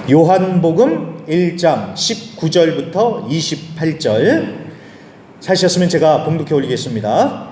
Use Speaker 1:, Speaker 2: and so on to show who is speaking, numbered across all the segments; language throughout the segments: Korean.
Speaker 1: 요한복음 1장 19절부터 28절 찾으셨으면 제가 봉독해 올리겠습니다.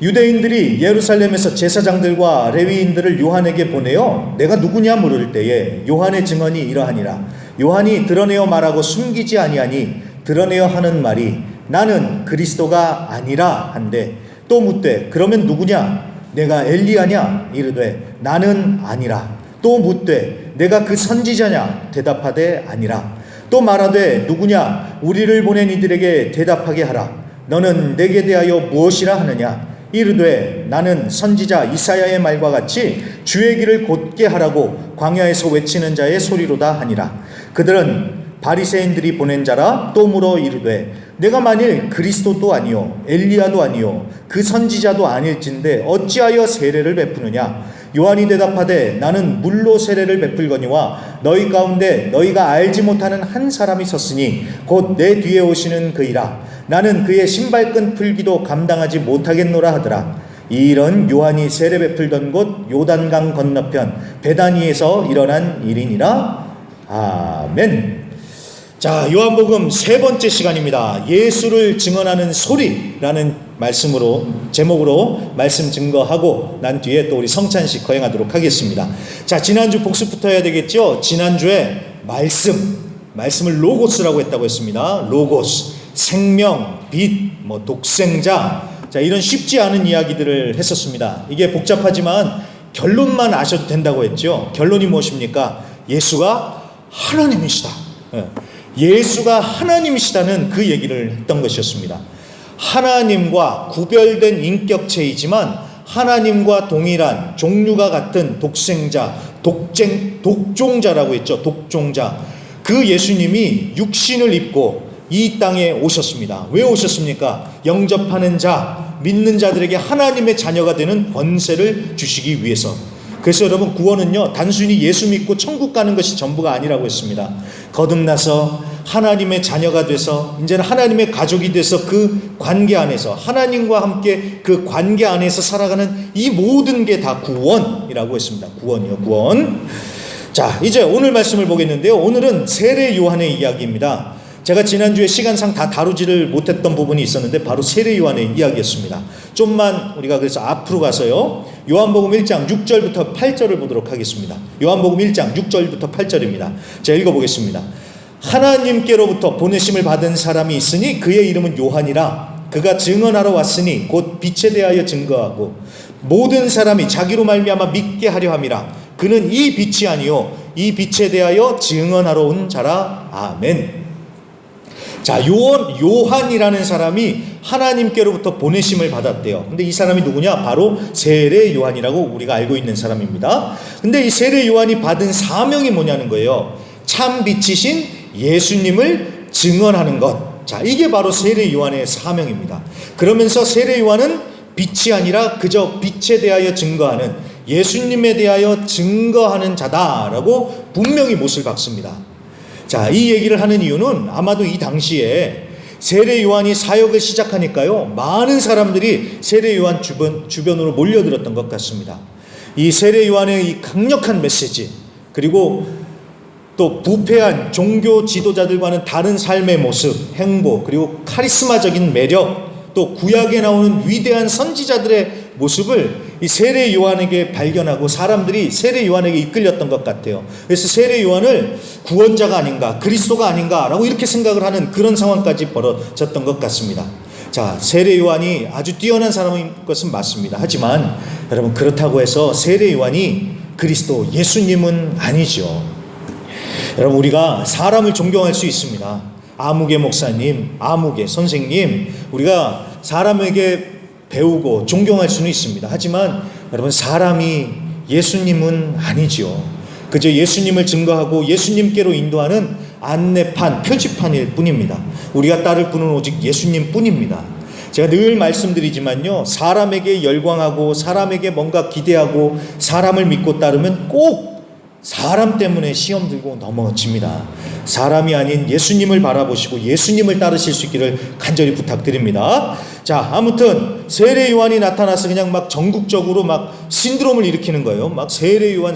Speaker 1: 유대인들이 예루살렘에서 제사장들과 레위인들을 요한에게 보내어 내가 누구냐 물을 때에 요한의 증언이 이러하니라. 요한이 드러내어 말하고 숨기지 아니하니 드러내어 하는 말이 나는 그리스도가 아니라 한데, 또 묻되 그러면 누구냐? 내가 엘리야냐? 이르되 나는 아니라. 또 묻되 내가 그 선지자냐? 대답하되 아니라. 또 말하되 누구냐? 우리를 보낸 이들에게 대답하게 하라. 너는 내게 대하여 무엇이라 하느냐? 이르되 나는 선지자 이사야의 말과 같이 주의 길을 곧게 하라고 광야에서 외치는 자의 소리로다 하니라. 그들은 바리새인들이 보낸 자라. 또 물어 이르되 내가 만일 그리스도도 아니요 엘리야도 아니요 그 선지자도 아닐진데 어찌하여 세례를 베푸느냐? 요한이 대답하되 나는 물로 세례를 베풀거니와 너희 가운데 너희가 알지 못하는 한 사람이 섰으니 곧 내 뒤에 오시는 그이라. 나는 그의 신발끈 풀기도 감당하지 못하겠노라 하더라. 이런 요한이 세례 베풀던 곳 요단강 건너편 베다니에서 일어난 일이니라. 아멘. 자, 요한복음 세 번째 시간입니다. 예수를 증언하는 소리라는 말씀으로, 제목으로 말씀 증거하고 난 뒤에 또 우리 성찬식 거행하도록 하겠습니다. 자, 지난주 복습부터 해야 되겠죠? 지난주에 말씀을 로고스라고 했다고 했습니다. 로고스, 생명, 빛, 독생자. 자, 이런 쉽지 않은 이야기들을 했었습니다. 이게 복잡하지만 결론만 아셔도 된다고 했죠. 결론이 무엇입니까? 예수가 하나님이시다. 예수가 하나님이시다는 그 얘기를 했던 것이었습니다. 하나님과 구별된 인격체이지만 하나님과 동일한 종류가 같은 독생자, 독종자라고 했죠. 독종자. 그 예수님이 육신을 입고 이 땅에 오셨습니다. 왜 오셨습니까? 영접하는 자, 믿는 자들에게 하나님의 자녀가 되는 권세를 주시기 위해서. 그래서 여러분, 구원은요 단순히 예수 믿고 천국 가는 것이 전부가 아니라고 했습니다. 거듭나서 하나님의 자녀가 돼서 이제는 하나님의 가족이 돼서 그 관계 안에서 하나님과 함께 그 관계 안에서 살아가는 이 모든 게 다 구원이라고 했습니다. 구원이요, 구원. 자, 이제 오늘 말씀을 보겠는데요. 오늘은 세례 요한의 이야기입니다. 제가 지난주에 시간상 다 다루지를 못했던 부분이 있었는데 바로 세례 요한의 이야기였습니다. 좀만 우리가 그래서 앞으로 가서요, 요한복음 1장 6절부터 8절을 보도록 하겠습니다. 요한복음 1장 6절부터 8절입니다. 제가 읽어보겠습니다. 하나님께로부터 보내심을 받은 사람이 있으니 그의 이름은 요한이라. 그가 증언하러 왔으니 곧 빛에 대하여 증거하고 모든 사람이 자기로 말미암아 믿게 하려 함이라. 그는 이 빛이 아니요 이 빛에 대하여 증언하러 온 자라. 아멘. 자, 요한이라는 사람이 하나님께로부터 보내심을 받았대요. 근데 이 사람이 누구냐? 바로 세례 요한이라고 우리가 알고 있는 사람입니다. 근데 이 세례 요한이 받은 사명이 뭐냐는 거예요. 참 빛이신 예수님을 증언하는 것. 자, 이게 바로 세례 요한의 사명입니다. 그러면서 세례 요한은 빛이 아니라 그저 빛에 대하여 증거하는, 예수님에 대하여 증거하는 자다라고 분명히 못을 박습니다. 자, 이 얘기를 하는 이유는 아마도 이 당시에 세례 요한이 사역을 시작하니까요, 많은 사람들이 세례 요한 주변으로 몰려들었던 것 같습니다. 이 세례 요한의 이 강력한 메시지, 그리고 또 부패한 종교 지도자들과는 다른 삶의 모습, 행보, 그리고 카리스마적인 매력, 또 구약에 나오는 위대한 선지자들의 모습을 이 세례 요한에게 발견하고 사람들이 세례 요한에게 이끌렸던 것 같아요. 그래서 세례 요한을 구원자가 아닌가, 그리스도가 아닌가라고 이렇게 생각을 하는 그런 상황까지 벌어졌던 것 같습니다. 자, 세례 요한이 아주 뛰어난 사람인 것은 맞습니다. 하지만 여러분, 그렇다고 해서 세례 요한이 그리스도, 예수님은 아니죠. 여러분, 우리가 사람을 존경할 수 있습니다. 아무개 목사님, 아무개 선생님, 우리가 사람에게 배우고 존경할 수는 있습니다. 하지만 여러분, 사람이 예수님은 아니죠. 그저 예수님을 증거하고 예수님께로 인도하는 안내판, 표지판일 뿐입니다. 우리가 따를 분은 오직 예수님 뿐입니다. 제가 늘 말씀드리지만요, 사람에게 열광하고 사람에게 뭔가 기대하고 사람을 믿고 따르면 꼭 사람 때문에 시험 들고 넘어집니다. 사람이 아닌 예수님을 바라보시고 예수님을 따르실 수 있기를 간절히 부탁드립니다. 자, 아무튼 세례 요한이 나타나서 그냥 막 전국적으로 막 신드롬을 일으키는 거예요. 막 세례 요한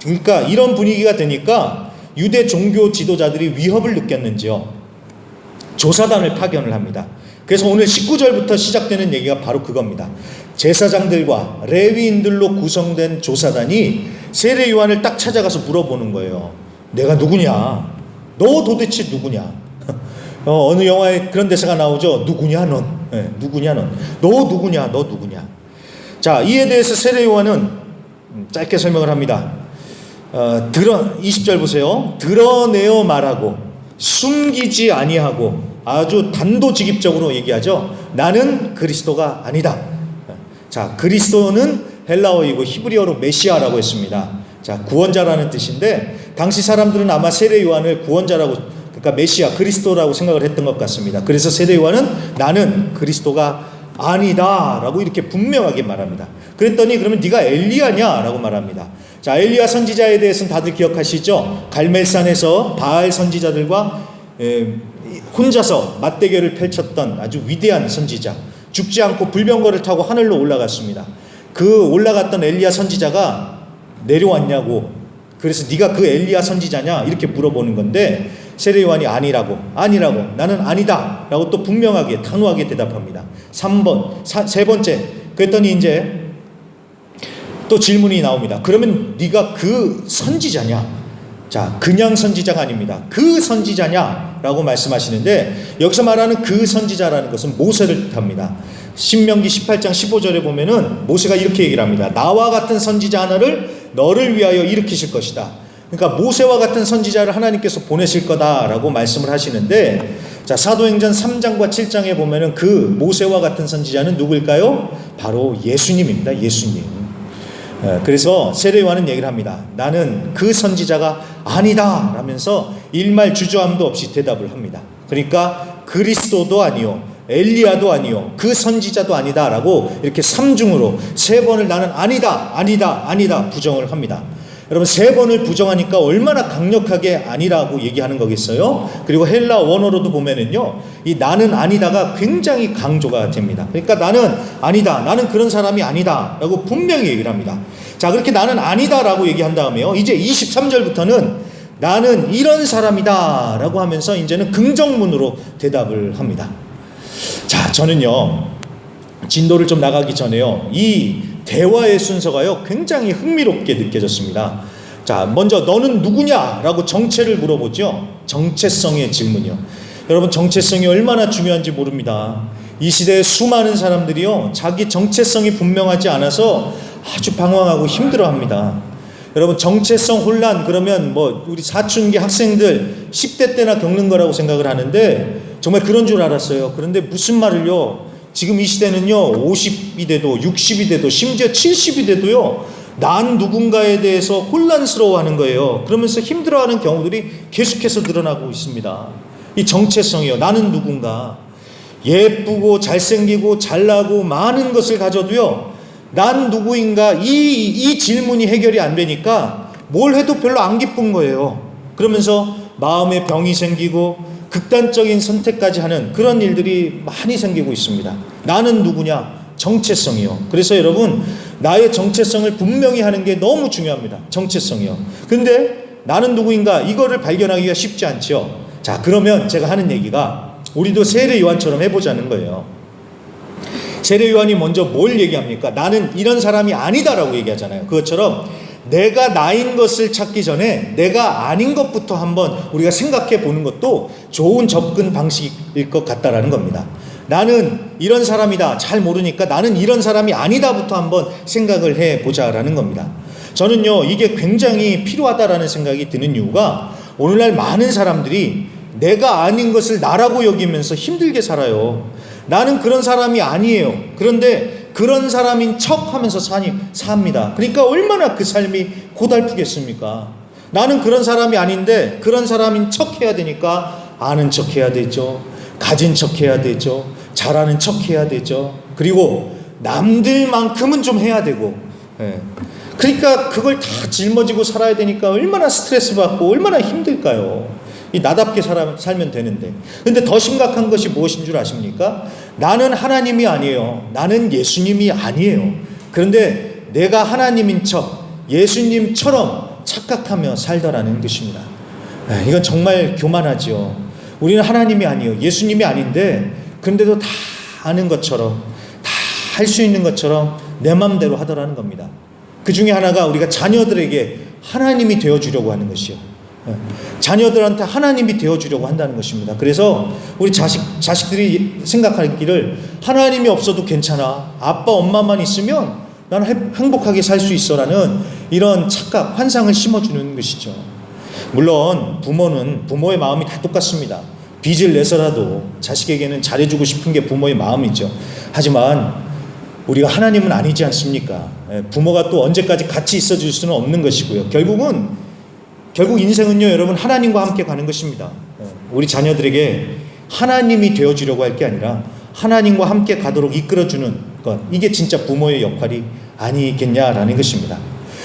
Speaker 1: 그러니까 이런 분위기가 되니까 유대 종교 지도자들이 위협을 느꼈는지요. 조사단을 파견을 합니다. 그래서 오늘 19절부터 시작되는 얘기가 바로 그겁니다. 제사장들과 레위인들로 구성된 조사단이 세례 요한을 딱 찾아가서 물어보는 거예요. 내가 누구냐? 너 도대체 누구냐? 어느 영화에 그런 대사가 나오죠. 누구냐 넌? 네, 누구냐 넌? 너 누구냐? 너 누구냐? 자, 이에 대해서 세례 요한은 짧게 설명을 합니다. 20절 보세요. 드러내어 말하고 숨기지 아니하고 아주 단도직입적으로 얘기하죠. 나는 그리스도가 아니다. 자, 그리스도는 헬라어이고 히브리어로 메시아라고 했습니다. 자, 구원자라는 뜻인데 당시 사람들은 아마 세례 요한을 구원자라고, 그러니까 메시아, 그리스도라고 생각을 했던 것 같습니다. 그래서 세례 요한은 나는 그리스도가 아니다 라고 이렇게 분명하게 말합니다. 그랬더니 그러면 네가 엘리야냐? 라고 말합니다. 자, 엘리야 선지자에 대해서는 다들 기억하시죠? 갈멜산에서 바알 선지자들과 혼자서 맞대결을 펼쳤던 아주 위대한 선지자, 죽지 않고 불병거를 타고 하늘로 올라갔습니다. 그 올라갔던 엘리야 선지자가 내려왔냐고, 그래서 네가 그 엘리야 선지자냐 이렇게 물어보는 건데 세례 요한이 아니라고 나는 아니다 라고 또 분명하게 단호하게 대답합니다. 세 번째 그랬더니 이제 또 질문이 나옵니다. 그러면 네가 그 선지자냐? 자, 그냥 선지자가 아닙니다. 그 선지자냐? 라고 말씀하시는데 여기서 말하는 그 선지자라는 것은 모세를 뜻합니다. 신명기 18장 15절에 보면은 모세가 이렇게 얘기를 합니다. 나와 같은 선지자 하나를 너를 위하여 일으키실 것이다. 그러니까 모세와 같은 선지자를 하나님께서 보내실 거다라고 말씀을 하시는데, 자, 사도행전 3장과 7장에 보면은 그 모세와 같은 선지자는 누구일까요? 바로 예수님입니다. 예수님. 그래서 세례 요한은 얘기를 합니다. 나는 그 선지자가 아니다 라면서 일말주저함도 없이 대답을 합니다. 그러니까 그리스도도 아니요, 엘리야도 아니요, 그 선지자도 아니다 라고 이렇게 삼중으로 세 번을 나는 아니다 부정을 합니다. 여러분, 세 번을 부정하니까 얼마나 강력하게 아니라고 얘기하는 거겠어요? 그리고 헬라 원어로도 보면은요, 이 나는 아니다가 굉장히 강조가 됩니다. 그러니까 나는 아니다, 나는 그런 사람이 아니다 라고 분명히 얘기를 합니다. 자, 그렇게 나는 아니다 라고 얘기한 다음에요, 이제 23절부터는 나는 이런 사람이다 라고 하면서 이제는 긍정문으로 대답을 합니다. 자, 저는요, 진도를 좀 나가기 전에요, 이 대화의 순서가요 굉장히 흥미롭게 느껴졌습니다. 자, 먼저 너는 누구냐? 라고 정체를 물어보죠. 정체성의 질문이요. 여러분, 정체성이 얼마나 중요한지 모릅니다. 이 시대에 수많은 사람들이요 자기 정체성이 분명하지 않아서 아주 방황하고 힘들어합니다. 여러분, 정체성 혼란 그러면 뭐 우리 사춘기 학생들 10대 때나 겪는 거라고 생각을 하는데 정말 그런 줄 알았어요. 그런데 무슨 말을요, 지금 이 시대는요 50이 돼도 60이 돼도 심지어 70이 돼도요 난 누군가에 대해서 혼란스러워하는 거예요. 그러면서 힘들어하는 경우들이 계속해서 늘어나고 있습니다. 이 정체성이요, 나는 누군가, 예쁘고 잘생기고 잘나고 많은 것을 가져도요 난 누구인가, 이 질문이 해결이 안 되니까 뭘 해도 별로 안 기쁜 거예요. 그러면서 마음에 병이 생기고 극단적인 선택까지 하는 그런 일들이 많이 생기고 있습니다. 나는 누구냐? 정체성이요. 그래서 여러분, 나의 정체성을 분명히 하는 게 너무 중요합니다. 정체성이요. 근데 나는 누구인가, 이거를 발견하기가 쉽지 않죠. 자, 그러면 제가 하는 얘기가 우리도 세례 요한처럼 해보자는 거예요. 세례 요한이 먼저 뭘 얘기합니까? 나는 이런 사람이 아니다라고 얘기하잖아요. 그것처럼 내가 나인 것을 찾기 전에 내가 아닌 것부터 한번 우리가 생각해 보는 것도 좋은 접근 방식일 것 같다라는 겁니다. 나는 이런 사람이다, 잘 모르니까 나는 이런 사람이 아니다부터 한번 생각을 해보자라는 겁니다. 저는요 이게 굉장히 필요하다라는 생각이 드는 이유가 오늘날 많은 사람들이 내가 아닌 것을 나라고 여기면서 힘들게 살아요. 나는 그런 사람이 아니에요. 그런데 그런 사람인 척 하면서 삽니다. 그러니까 얼마나 그 삶이 고달프겠습니까? 나는 그런 사람이 아닌데 그런 사람인 척 해야 되니까 아는 척 해야 되죠. 가진 척 해야 되죠. 잘하는 척 해야 되죠. 그리고 남들만큼은 좀 해야 되고. 그러니까 그걸 다 짊어지고 살아야 되니까 얼마나 스트레스 받고 얼마나 힘들까요? 이 나답게 살면 되는데. 근데 더 심각한 것이 무엇인 줄 아십니까? 나는 하나님이 아니에요. 나는 예수님이 아니에요. 그런데 내가 하나님인 척, 예수님처럼 착각하며 살더라는 것입니다. 이건 정말 교만하죠. 우리는 하나님이 아니에요. 예수님이 아닌데 그런데도 다 아는 것처럼, 다 할 수 있는 것처럼 내 맘대로 하더라는 겁니다. 그 중에 하나가 우리가 자녀들에게 하나님이 되어주려고 하는 것이요. 자녀들한테 하나님이 되어주려고 한다는 것입니다. 그래서 우리 자식들이 생각하기를 하나님이 없어도 괜찮아. 아빠, 엄마만 있으면 나는 행복하게 살 수 있어. 라는 이런 착각, 환상을 심어주는 것이죠. 물론 부모는 부모의 마음이 다 똑같습니다. 빚을 내서라도 자식에게는 잘해주고 싶은 게 부모의 마음이죠. 하지만 우리가 하나님은 아니지 않습니까? 부모가 또 언제까지 같이 있어줄 수는 없는 것이고요. 결국 인생은요, 여러분, 하나님과 함께 가는 것입니다. 우리 자녀들에게 하나님이 되어주려고 할 게 아니라 하나님과 함께 가도록 이끌어주는 것, 이게 진짜 부모의 역할이 아니겠냐라는 것입니다.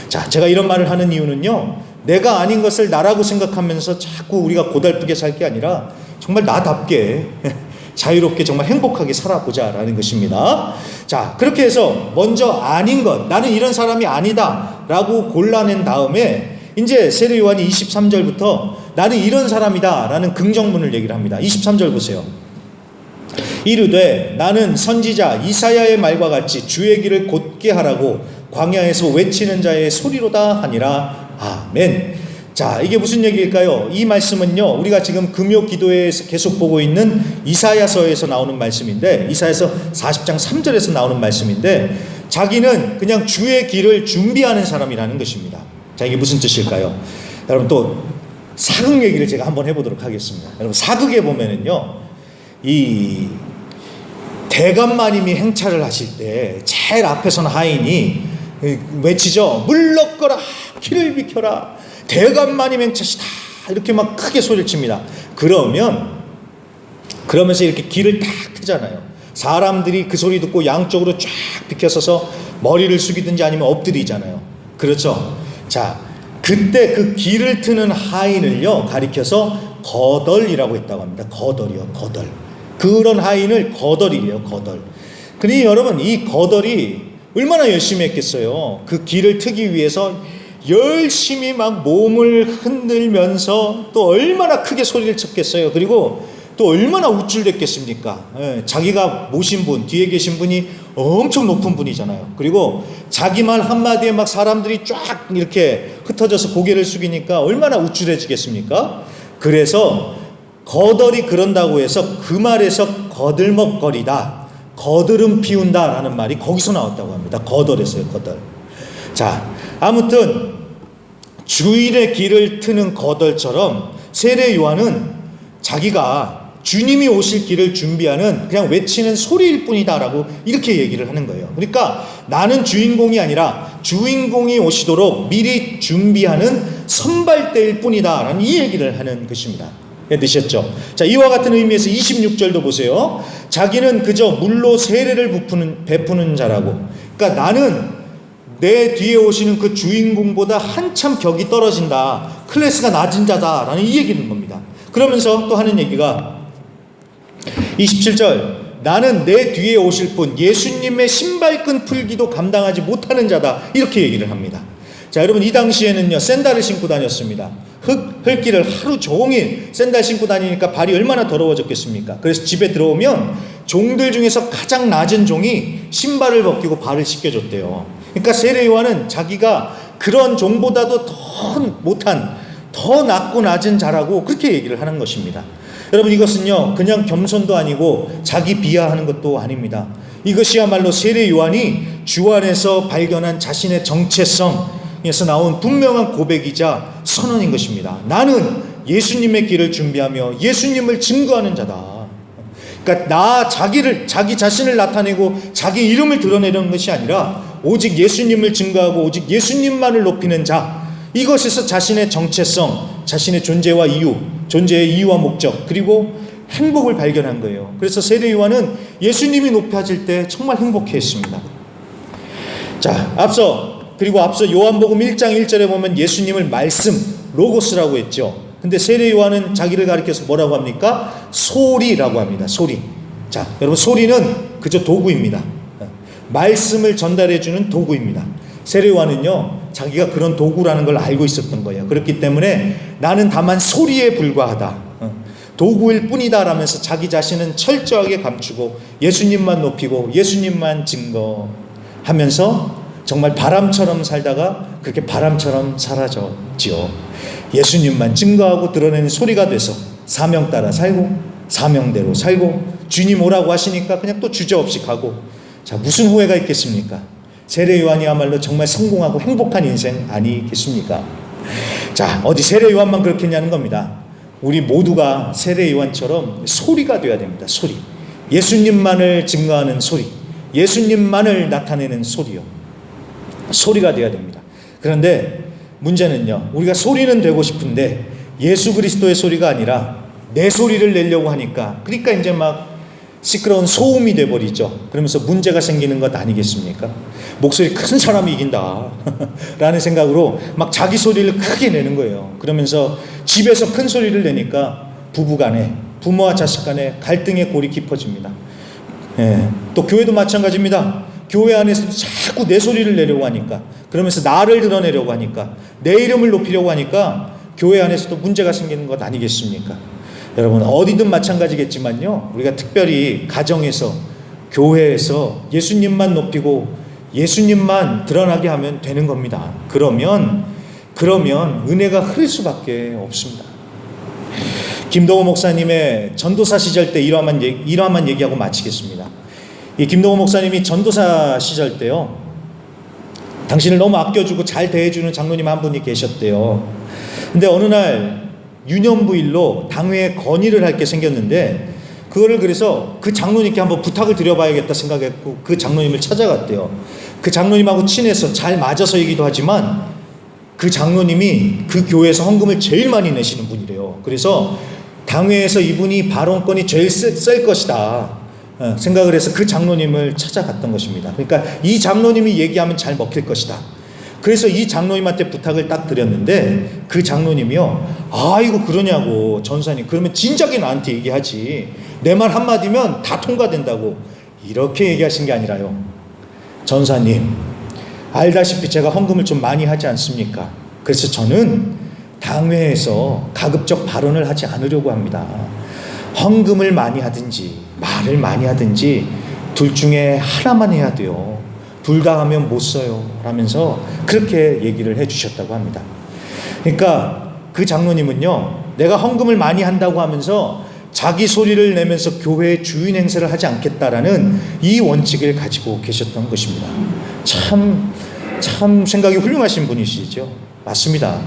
Speaker 1: 자, 제가 이런 말을 하는 이유는요, 내가 아닌 것을 나라고 생각하면서 자꾸 우리가 고달프게 살 게 아니라 정말 나답게 자유롭게 정말 행복하게 살아보자라는 것입니다. 자, 그렇게 해서 먼저 아닌 것, 나는 이런 사람이 아니다 라고 골라낸 다음에 이제 세례 요한이 23절부터 나는 이런 사람이다 라는 긍정문을 얘기를 합니다. 23절 보세요. 이르되 나는 선지자 이사야의 말과 같이 주의 길을 곧게 하라고 광야에서 외치는 자의 소리로다 하니라. 아멘. 자, 이게 무슨 얘기일까요? 이 말씀은요, 우리가 지금 금요 기도회에서 계속 보고 있는 이사야서에서 나오는 말씀인데, 이사야서 40장 3절에서 나오는 말씀인데, 자기는 그냥 주의 길을 준비하는 사람이라는 것입니다. 자, 이게 무슨 뜻일까요? 여러분, 또 사극 얘기를 제가 한번 해보도록 하겠습니다. 여러분, 사극에 보면은요, 이 대감마님이 행차를 하실 때 제일 앞에서는 하인이 외치죠. 물러거라, 길을 비켜라, 대감마님 행차시다, 이렇게 막 크게 소리를 칩니다. 그러면서 이렇게 길을 딱 트잖아요. 사람들이 그 소리 듣고 양쪽으로 쫙 비켜서서 머리를 숙이든지 아니면 엎드리잖아요. 그렇죠? 자, 그때 그 길을 트는 하인을요, 가리켜서 거덜이라고 했다고 합니다. 거덜이요, 거덜. 그런 하인을 거덜이래요, 거덜. 그러니 여러분, 이 거덜이 얼마나 열심히 했겠어요. 그 길을 트기 위해서 열심히 막 몸을 흔들면서 또 얼마나 크게 소리를 쳤겠어요. 그리고 또 얼마나 우쭐댔겠습니까? 자기가 모신 분, 뒤에 계신 분이 엄청 높은 분이잖아요. 그리고 자기 말 한마디에 막 사람들이 쫙 이렇게 흩어져서 고개를 숙이니까 얼마나 우쭐해지겠습니까? 그래서 거덜이 그런다고 해서 그 말에서 거들먹거리다, 거드름 피운다 라는 말이 거기서 나왔다고 합니다. 거덜에서요, 거덜. 자, 아무튼 주일의 길을 트는 거덜처럼 세례 요한은 자기가 주님이 오실 길을 준비하는 그냥 외치는 소리일 뿐이다 라고 이렇게 얘기를 하는 거예요. 그러니까 나는 주인공이 아니라 주인공이 오시도록 미리 준비하는 선발대일 뿐이다 라는 이 얘기를 하는 것입니다. 되셨죠? 자, 이와 같은 의미에서 26절도 보세요. 자기는 그저 물로 세례를 베푸는 자라고. 그러니까 나는 내 뒤에 오시는 그 주인공보다 한참 격이 떨어진다, 클래스가 낮은 자다라는 이 얘기는 겁니다. 그러면서 또 하는 얘기가 27절, 나는 내 뒤에 오실 분 예수님의 신발끈 풀기도 감당하지 못하는 자다, 이렇게 얘기를 합니다. 자, 여러분, 이 당시에는요, 샌들을 신고 다녔습니다. 흙길을 하루 종일 샌들 신고 다니니까 발이 얼마나 더러워졌겠습니까? 그래서 집에 들어오면 종들 중에서 가장 낮은 종이 신발을 벗기고 발을 씻겨줬대요. 그러니까 세례 요한은 자기가 그런 종보다도 더 못한, 더 낮고 낮은 자라고 그렇게 얘기를 하는 것입니다. 여러분, 이것은요, 그냥 겸손도 아니고 자기 비하하는 것도 아닙니다. 이것이야말로 세례 요한이 주 안에서 발견한 자신의 정체성에서 나온 분명한 고백이자 선언인 것입니다. 나는 예수님의 길을 준비하며 예수님을 증거하는 자다. 그러니까 자기 자신을 나타내고 자기 이름을 드러내려는 것이 아니라 오직 예수님을 증거하고 오직 예수님만을 높이는 자, 이것에서 자신의 정체성, 자신의 존재와 이유, 존재의 이유와 목적, 그리고 행복을 발견한 거예요. 그래서 세례 요한은 예수님이 높아질 때 정말 행복해했습니다. 자, 앞서 요한복음 1장 1절에 보면 예수님을 말씀, 로고스라고 했죠. 근데 세례 요한은 자기를 가리켜서 뭐라고 합니까? 소리라고 합니다. 소리. 자, 여러분, 소리는 그저 도구입니다. 말씀을 전달해주는 도구입니다. 세례 요한은요, 자기가 그런 도구라는 걸 알고 있었던 거예요. 그렇기 때문에 나는 다만 소리에 불과하다, 도구일 뿐이다 라면서 자기 자신은 철저하게 감추고 예수님만 높이고 예수님만 증거하면서 정말 바람처럼 살다가 그렇게 바람처럼 사라졌지요. 예수님만 증거하고 드러내는 소리가 돼서 사명 따라 살고 사명대로 살고 주님 오라고 하시니까 그냥 또 주저없이 가고, 자, 무슨 후회가 있겠습니까? 세례 요한이야말로 정말 성공하고 행복한 인생 아니겠습니까? 자, 어디 세례 요한만 그렇겠냐는 겁니다. 우리 모두가 세례 요한처럼 소리가 되어야 됩니다. 소리. 예수님만을 증거하는 소리. 예수님만을 나타내는 소리요. 소리가 되어야 됩니다. 그런데 문제는요, 우리가 소리는 되고 싶은데 예수 그리스도의 소리가 아니라 내 소리를 내려고 하니까, 그러니까 이제 막 시끄러운 소음이 돼버리죠. 그러면서 문제가 생기는 것 아니겠습니까? 목소리 큰 사람이 이긴다 라는 생각으로 막 자기 소리를 크게 내는 거예요. 그러면서 집에서 큰 소리를 내니까 부부간에, 부모와 자식 간에 갈등의 골이 깊어집니다. 예, 또 교회도 마찬가지입니다. 교회 안에서도 자꾸 내 소리를 내려고 하니까, 그러면서 나를 드러내려고 하니까, 내 이름을 높이려고 하니까 교회 안에서도 문제가 생기는 것 아니겠습니까? 여러분, 어디든 마찬가지겠지만요, 우리가 특별히 가정에서, 교회에서 예수님만 높이고 예수님만 드러나게 하면 되는 겁니다. 그러면 은혜가 흐를 수밖에 없습니다. 김동호 목사님의 전도사 시절 때 일화만 얘기하고 마치겠습니다. 이 김동호 목사님이 전도사 시절 때요, 당신을 너무 아껴주고 잘 대해주는 장로님 한 분이 계셨대요. 근데 어느 날 유년부일로 당회에 건의를 할 게 생겼는데, 그거를 그래서 그 장로님께 한번 부탁을 드려봐야겠다 생각했고 그 장로님을 찾아갔대요. 그 장로님하고 친해서 잘 맞아서이기도 하지만 그 장로님이 그 교회에서 헌금을 제일 많이 내시는 분이래요. 그래서 당회에서 이분이 발언권이 제일 셀 것이다 생각을 해서 그 장로님을 찾아갔던 것입니다. 그러니까 이 장로님이 얘기하면 잘 먹힐 것이다. 그래서 이 장로님한테 부탁을 딱 드렸는데, 그 장로님이요, 아이고 그러냐고 전사님, 그러면 진작에 나한테 얘기하지, 내 말 한마디면 다 통과된다고, 이렇게 얘기하신 게 아니라요, 전사님 알다시피 제가 헌금을 좀 많이 하지 않습니까? 그래서 저는 당회에서 가급적 발언을 하지 않으려고 합니다. 헌금을 많이 하든지 말을 많이 하든지 둘 중에 하나만 해야 돼요. 둘 다 하면 못 써요 라면서 그렇게 얘기를 해주셨다고 합니다. 그러니까 그 장로님은요, 내가 헌금을 많이 한다고 하면서 자기 소리를 내면서 교회의 주인 행세를 하지 않겠다라는 이 원칙을 가지고 계셨던 것입니다. 참 생각이 훌륭하신 분이시죠. 맞습니다.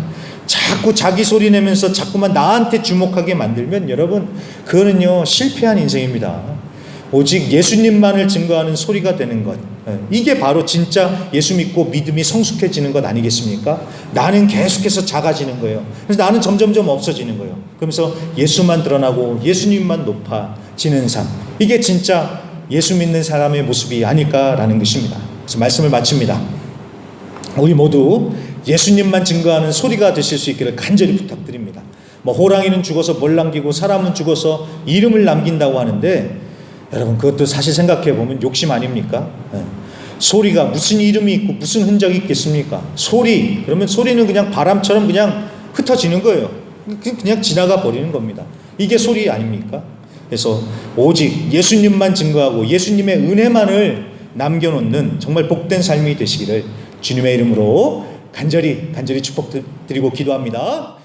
Speaker 1: 자꾸 자기 소리 내면서 자꾸만 나한테 주목하게 만들면 여러분, 그거는요 실패한 인생입니다. 오직 예수님만을 증거하는 소리가 되는 것, 이게 바로 진짜 예수 믿고 믿음이 성숙해지는 것 아니겠습니까? 나는 계속해서 작아지는 거예요. 그래서 나는 점점점 없어지는 거예요. 그러면서 예수만 드러나고 예수님만 높아지는 삶, 이게 진짜 예수 믿는 사람의 모습이 아닐까라는 것입니다. 그래서 말씀을 마칩니다. 우리 모두 예수님만 증거하는 소리가 되실 수 있기를 간절히 부탁드립니다. 호랑이는 죽어서 뭘 남기고 사람은 죽어서 이름을 남긴다고 하는데, 여러분 그것도 사실 생각해 보면 욕심 아닙니까? 소리가 무슨 이름이 있고 무슨 흔적이 있겠습니까? 소리, 그러면 소리는 그냥 바람처럼 그냥 흩어지는 거예요. 그냥 지나가 버리는 겁니다. 이게 소리 아닙니까? 그래서 오직 예수님만 증거하고 예수님의 은혜만을 남겨놓는 정말 복된 삶이 되시기를 주님의 이름으로 간절히 축복드리고 기도합니다.